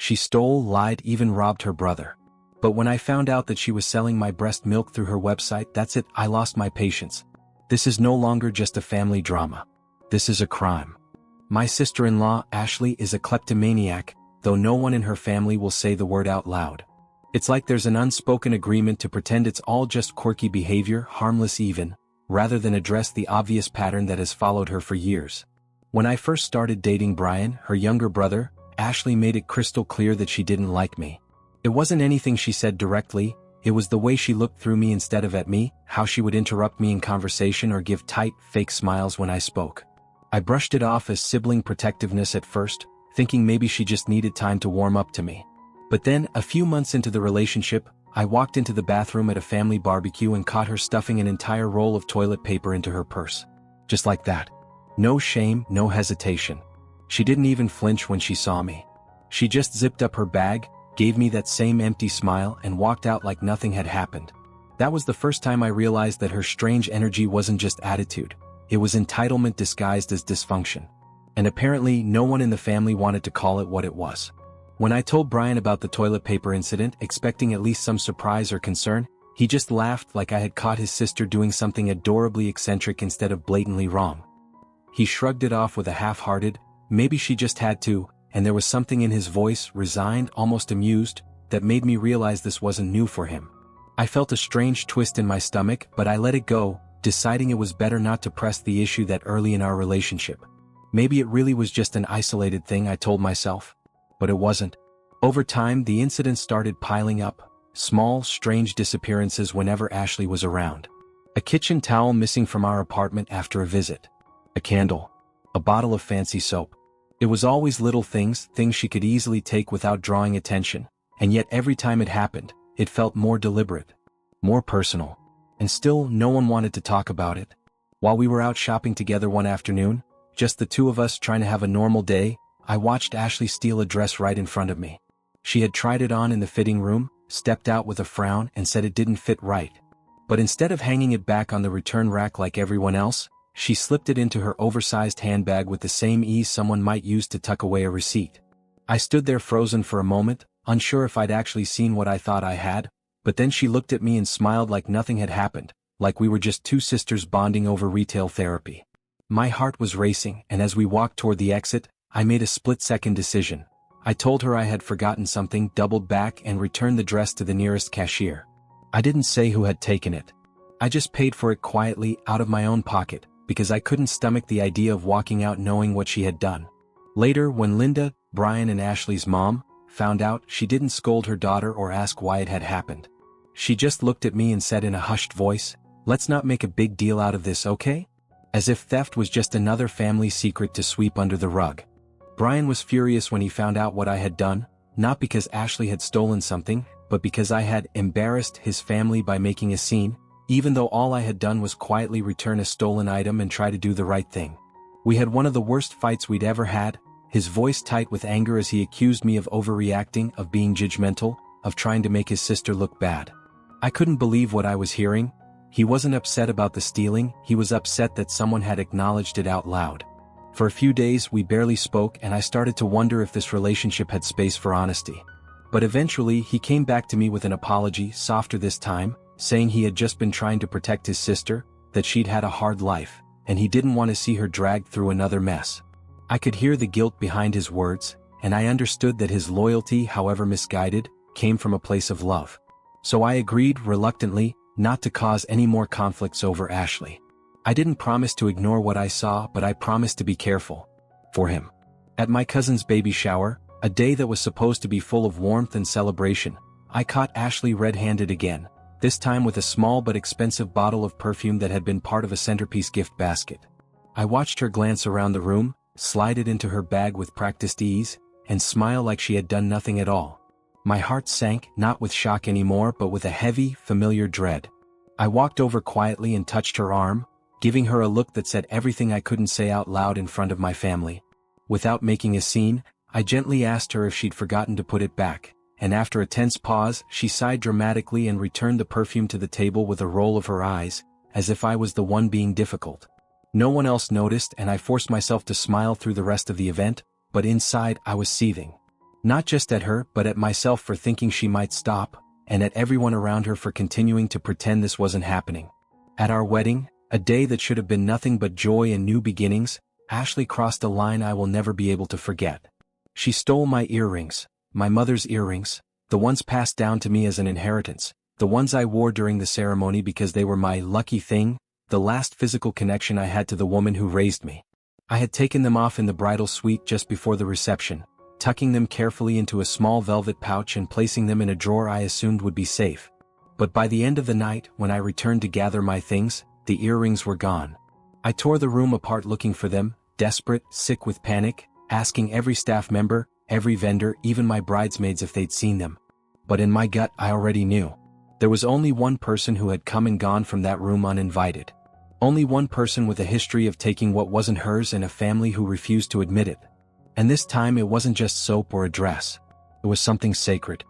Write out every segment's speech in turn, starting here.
She stole, lied, even robbed her brother. But when I found out that she was selling my breast milk through her website, that's it, I lost my patience. This is no longer just a family drama. This is a crime. My sister-in-law, Ashley, is a kleptomaniac, though no one in her family will say the word out loud. It's like there's an unspoken agreement to pretend it's all just quirky behavior, harmless even, rather than address the obvious pattern that has followed her for years. When I first started dating Brian, her younger brother, Ashley made it crystal clear that she didn't like me. It wasn't anything she said directly, it was the way she looked through me instead of at me, how she would interrupt me in conversation or give tight, fake smiles when I spoke. I brushed it off as sibling protectiveness at first, thinking maybe she just needed time to warm up to me. But then, a few months into the relationship, I walked into the bathroom at a family barbecue and caught her stuffing an entire roll of toilet paper into her purse. Just like that. No shame, no hesitation. She didn't even flinch when she saw me. She just zipped up her bag, gave me that same empty smile, and walked out like nothing had happened. That was the first time I realized that her strange energy wasn't just attitude. It was entitlement disguised as dysfunction. And apparently no one in the family wanted to call it what it was. When I told Brian about the toilet paper incident, expecting at least some surprise or concern, he just laughed like I had caught his sister doing something adorably eccentric instead of blatantly wrong. He shrugged it off with a half-hearted, maybe she just had to, and there was something in his voice, resigned, almost amused, that made me realize this wasn't new for him. I felt a strange twist in my stomach, but I let it go, deciding it was better not to press the issue that early in our relationship. Maybe it really was just an isolated thing, I told myself. But it wasn't. Over time, the incidents started piling up, small, strange disappearances whenever Ashley was around. A kitchen towel missing from our apartment after a visit. A candle. A bottle of fancy soap. It was always little things she could easily take without drawing attention, and yet every time it happened, it felt more deliberate, more personal. And still, no one wanted to talk about it. While we were out shopping together one afternoon, just the two of us trying to have a normal day, I watched Ashley steal a dress right in front of me. She had tried it on in the fitting room, stepped out with a frown and said it didn't fit right. But instead of hanging it back on the return rack like everyone else, she slipped it into her oversized handbag with the same ease someone might use to tuck away a receipt. I stood there frozen for a moment, unsure if I'd actually seen what I thought I had, but then she looked at me and smiled like nothing had happened, like we were just two sisters bonding over retail therapy. My heart was racing, and as we walked toward the exit, I made a split-second decision. I told her I had forgotten something, doubled back and returned the dress to the nearest cashier. I didn't say who had taken it. I just paid for it quietly out of my own pocket, because I couldn't stomach the idea of walking out knowing what she had done. Later, when Linda, Brian and Ashley's mom, found out, she didn't scold her daughter or ask why it had happened. She just looked at me and said in a hushed voice, "Let's not make a big deal out of this, okay?" As if theft was just another family secret to sweep under the rug. Brian was furious when he found out what I had done, not because Ashley had stolen something, but because I had embarrassed his family by making a scene, even though all I had done was quietly return a stolen item and try to do the right thing. We had one of the worst fights we'd ever had, his voice tight with anger as he accused me of overreacting, of being judgmental, of trying to make his sister look bad. I couldn't believe what I was hearing. He wasn't upset about the stealing, he was upset that someone had acknowledged it out loud. For a few days we barely spoke and I started to wonder if this relationship had space for honesty. But eventually he came back to me with an apology, softer this time, saying he had just been trying to protect his sister, that she'd had a hard life, and he didn't want to see her dragged through another mess. I could hear the guilt behind his words, and I understood that his loyalty, however misguided, came from a place of love. So I agreed, reluctantly, not to cause any more conflicts over Ashley. I didn't promise to ignore what I saw, but I promised to be careful. For him. At my cousin's baby shower, a day that was supposed to be full of warmth and celebration, I caught Ashley red-handed again, this time with a small but expensive bottle of perfume that had been part of a centerpiece gift basket. I watched her glance around the room, slide it into her bag with practiced ease, and smile like she had done nothing at all. My heart sank, not with shock anymore but with a heavy, familiar dread. I walked over quietly and touched her arm, giving her a look that said everything I couldn't say out loud in front of my family. Without making a scene, I gently asked her if she'd forgotten to put it back, and after a tense pause, she sighed dramatically and returned the perfume to the table with a roll of her eyes, as if I was the one being difficult. No one else noticed and I forced myself to smile through the rest of the event, but inside I was seething. Not just at her but at myself for thinking she might stop, and at everyone around her for continuing to pretend this wasn't happening. At our wedding, a day that should have been nothing but joy and new beginnings, Ashley crossed a line I will never be able to forget. She stole my earrings, my mother's earrings, the ones passed down to me as an inheritance, the ones I wore during the ceremony because they were my lucky thing, the last physical connection I had to the woman who raised me. I had taken them off in the bridal suite just before the reception, tucking them carefully into a small velvet pouch and placing them in a drawer I assumed would be safe. But by the end of the night, when I returned to gather my things, the earrings were gone. I tore the room apart looking for them, desperate, sick with panic, asking every staff member, every vendor, even my bridesmaids if they'd seen them. But in my gut I already knew. There was only one person who had come and gone from that room uninvited. Only one person with a history of taking what wasn't hers and a family who refused to admit it. And this time it wasn't just soap or a dress. It was something sacred.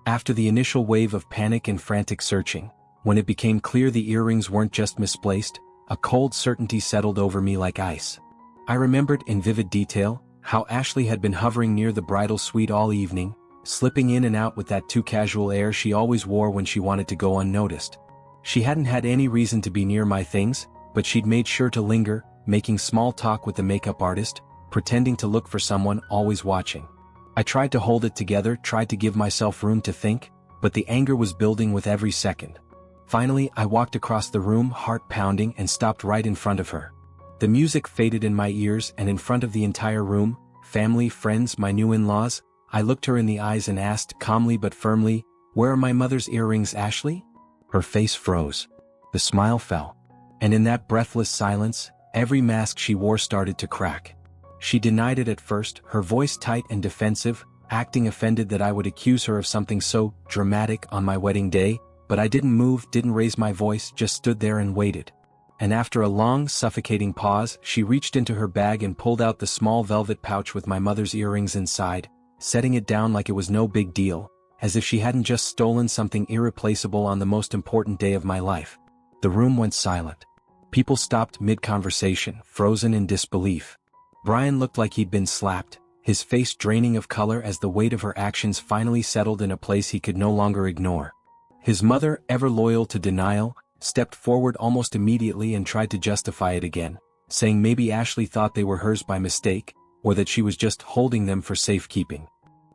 After the initial wave of panic and frantic searching, when it became clear the earrings weren't just misplaced, a cold certainty settled over me like ice. I remembered in vivid detail how Ashley had been hovering near the bridal suite all evening, slipping in and out with that too casual air she always wore when she wanted to go unnoticed. She hadn't had any reason to be near my things, but she'd made sure to linger, making small talk with the makeup artist, pretending to look for someone always watching. I tried to hold it together, tried to give myself room to think, but the anger was building with every second. Finally, I walked across the room, heart pounding, and stopped right in front of her. The music faded in my ears, and in front of the entire room, family, friends, my new in-laws, I looked her in the eyes and asked calmly but firmly, "Where are my mother's earrings, Ashley?" Her face froze. The smile fell. And in that breathless silence, every mask she wore started to crack. She denied it at first, her voice tight and defensive, acting offended that I would accuse her of something so dramatic on my wedding day, but I didn't move, didn't raise my voice, just stood there and waited. And after a long, suffocating pause, she reached into her bag and pulled out the small velvet pouch with my mother's earrings inside, setting it down like it was no big deal, as if she hadn't just stolen something irreplaceable on the most important day of my life. The room went silent. People stopped mid-conversation, frozen in disbelief. Brian looked like he'd been slapped, his face draining of color as the weight of her actions finally settled in a place he could no longer ignore. His mother, ever loyal to denial, stepped forward almost immediately and tried to justify it again, saying maybe Ashley thought they were hers by mistake, or that she was just holding them for safekeeping.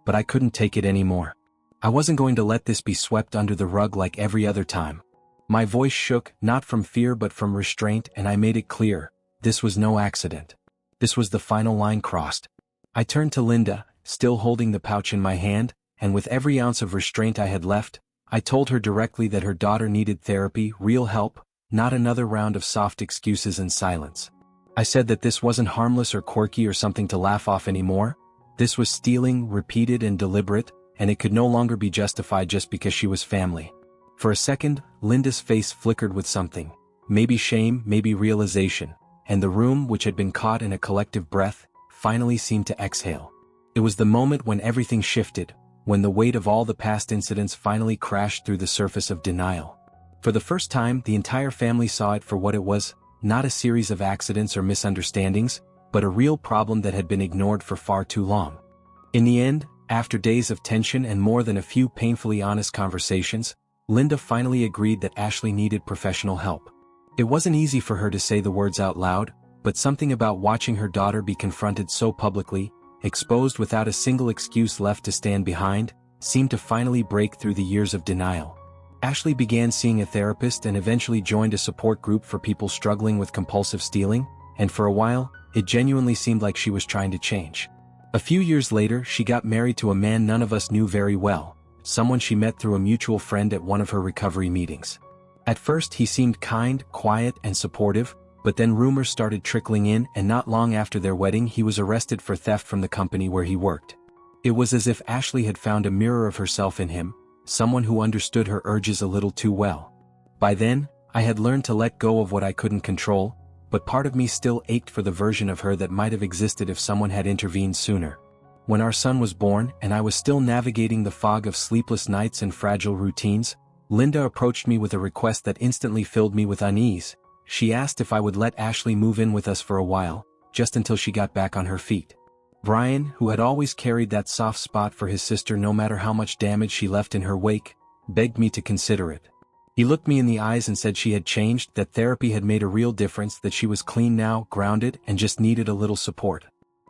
But I couldn't take it anymore. I wasn't going to let this be swept under the rug like every other time. My voice shook, not from fear but from restraint, and I made it clear, this was no accident. This was the final line crossed. I turned to Linda, still holding the pouch in my hand, and with every ounce of restraint I had left, I told her directly that her daughter needed therapy, real help, not another round of soft excuses and silence. I said that this wasn't harmless or quirky or something to laugh off anymore. This was stealing, repeated and deliberate, and it could no longer be justified just because she was family. For a second, Linda's face flickered with something, maybe shame, maybe realization, and the room, which had been caught in a collective breath, finally seemed to exhale. It was the moment when everything shifted, when the weight of all the past incidents finally crashed through the surface of denial. For the first time, the entire family saw it for what it was, not a series of accidents or misunderstandings, but a real problem that had been ignored for far too long. In the end, after days of tension and more than a few painfully honest conversations, Linda finally agreed that Ashley needed professional help. It wasn't easy for her to say the words out loud, but something about watching her daughter be confronted so publicly, exposed without a single excuse left to stand behind, seemed to finally break through the years of denial. Ashley began seeing a therapist and eventually joined a support group for people struggling with compulsive stealing, and for a while, it genuinely seemed like she was trying to change. A few years later, she got married to a man none of us knew very well, someone she met through a mutual friend at one of her recovery meetings. At first he seemed kind, quiet, and supportive, but then rumors started trickling in, and not long after their wedding he was arrested for theft from the company where he worked. It was as if Ashley had found a mirror of herself in him, someone who understood her urges a little too well. By then, I had learned to let go of what I couldn't control, but part of me still ached for the version of her that might have existed if someone had intervened sooner. When our son was born and I was still navigating the fog of sleepless nights and fragile routines, Linda approached me with a request that instantly filled me with unease. She asked if I would let Ashley move in with us for a while, just until she got back on her feet. Brian, who had always carried that soft spot for his sister no matter how much damage she left in her wake, begged me to consider it. He looked me in the eyes and said she had changed, that therapy had made a real difference, that she was clean now, grounded, and just needed a little support.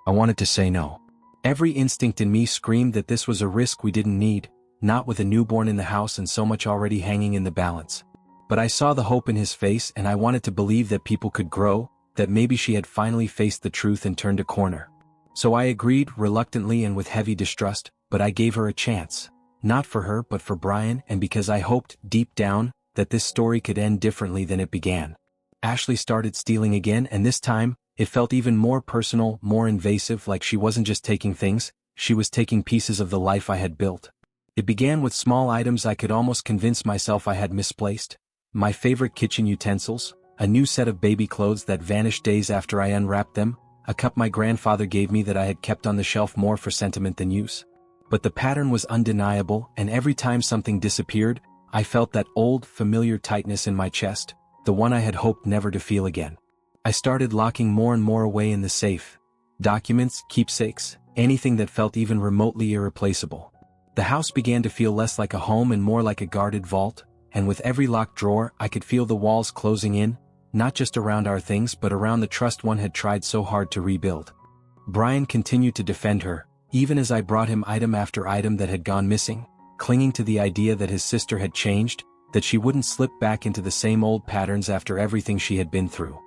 I wanted to say no. Every instinct in me screamed that this was a risk we didn't need, not with a newborn in the house and so much already hanging in the balance. But I saw the hope in his face and I wanted to believe that people could grow, that maybe she had finally faced the truth and turned a corner. So I agreed, reluctantly and with heavy distrust, but I gave her a chance. Not for her but for Brian, and because I hoped, deep down, that this story could end differently than it began. Ashley started stealing again, and this time, it felt even more personal, more invasive, like she wasn't just taking things, she was taking pieces of the life I had built. It began with small items I could almost convince myself I had misplaced. My favorite kitchen utensils, a new set of baby clothes that vanished days after I unwrapped them, a cup my grandfather gave me that I had kept on the shelf more for sentiment than use. But the pattern was undeniable, and every time something disappeared, I felt that old, familiar tightness in my chest, the one I had hoped never to feel again. I started locking more and more away in the safe. Documents, keepsakes, anything that felt even remotely irreplaceable. The house began to feel less like a home and more like a guarded vault, and with every locked drawer I could feel the walls closing in, not just around our things but around the trust one had tried so hard to rebuild. Brian continued to defend her, even as I brought him item after item that had gone missing, clinging to the idea that his sister had changed, that she wouldn't slip back into the same old patterns after everything she had been through.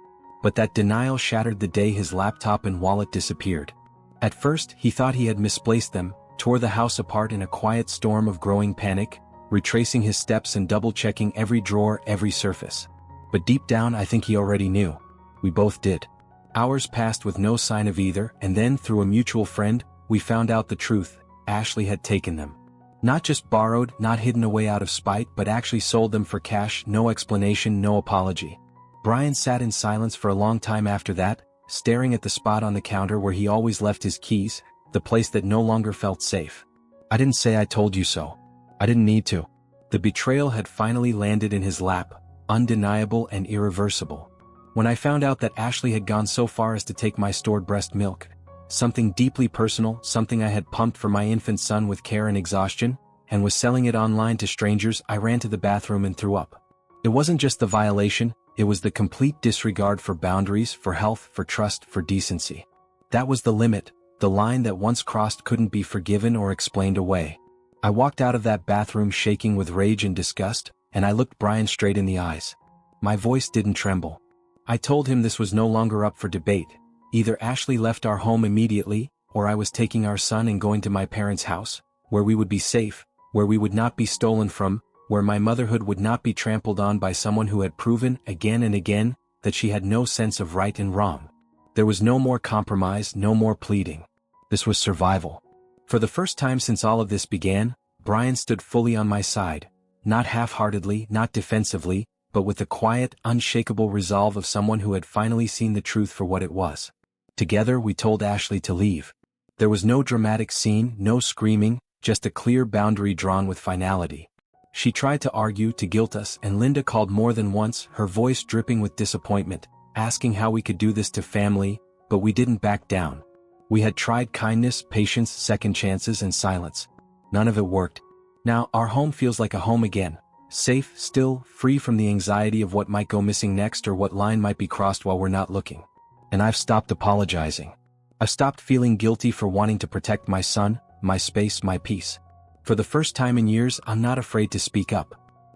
But that denial shattered the day his laptop and wallet disappeared. At first, he thought he had misplaced them, tore the house apart in a quiet storm of growing panic, retracing his steps and double-checking every drawer, every surface. But deep down I think he already knew. We both did. Hours passed with no sign of either, and then, through a mutual friend, we found out the truth. Ashley had taken them. Not just borrowed, not hidden away out of spite, but actually sold them for cash, no explanation, no apology. Brian sat in silence for a long time after that, staring at the spot on the counter where he always left his keys, the place that no longer felt safe. I didn't say I told you so. I didn't need to. The betrayal had finally landed in his lap, undeniable and irreversible. When I found out that Ashley had gone so far as to take my stored breast milk, something deeply personal, something I had pumped for my infant son with care and exhaustion, and was selling it online to strangers, I ran to the bathroom and threw up. It wasn't just the violation, it was the complete disregard for boundaries, for health, for trust, for decency. That was the limit, the line that once crossed couldn't be forgiven or explained away. I walked out of that bathroom shaking with rage and disgust, and I looked Brian straight in the eyes. My voice didn't tremble. I told him this was no longer up for debate. Either Ashley left our home immediately, or I was taking our son and going to my parents' house, where we would be safe, where we would not be stolen from, where my motherhood would not be trampled on by someone who had proven, again and again, that she had no sense of right and wrong. There was no more compromise, no more pleading. This was survival. For the first time since all of this began, Brian stood fully on my side. Not half-heartedly, not defensively, but with the quiet, unshakable resolve of someone who had finally seen the truth for what it was. Together we told Ashley to leave. There was no dramatic scene, no screaming, just a clear boundary drawn with finality. She tried to argue, to guilt us, and Linda called more than once, her voice dripping with disappointment, asking how we could do this to family, but we didn't back down. We had tried kindness, patience, second chances, and silence. None of it worked. Now, our home feels like a home again. Safe, still, free from the anxiety of what might go missing next or what line might be crossed while we're not looking. And I've stopped apologizing. I've stopped feeling guilty for wanting to protect my son, my space, my peace. For the first time in years, I'm not afraid to speak up.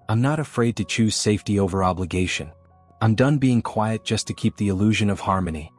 I'm not afraid to choose safety over obligation. I'm done being quiet just to keep the illusion of harmony.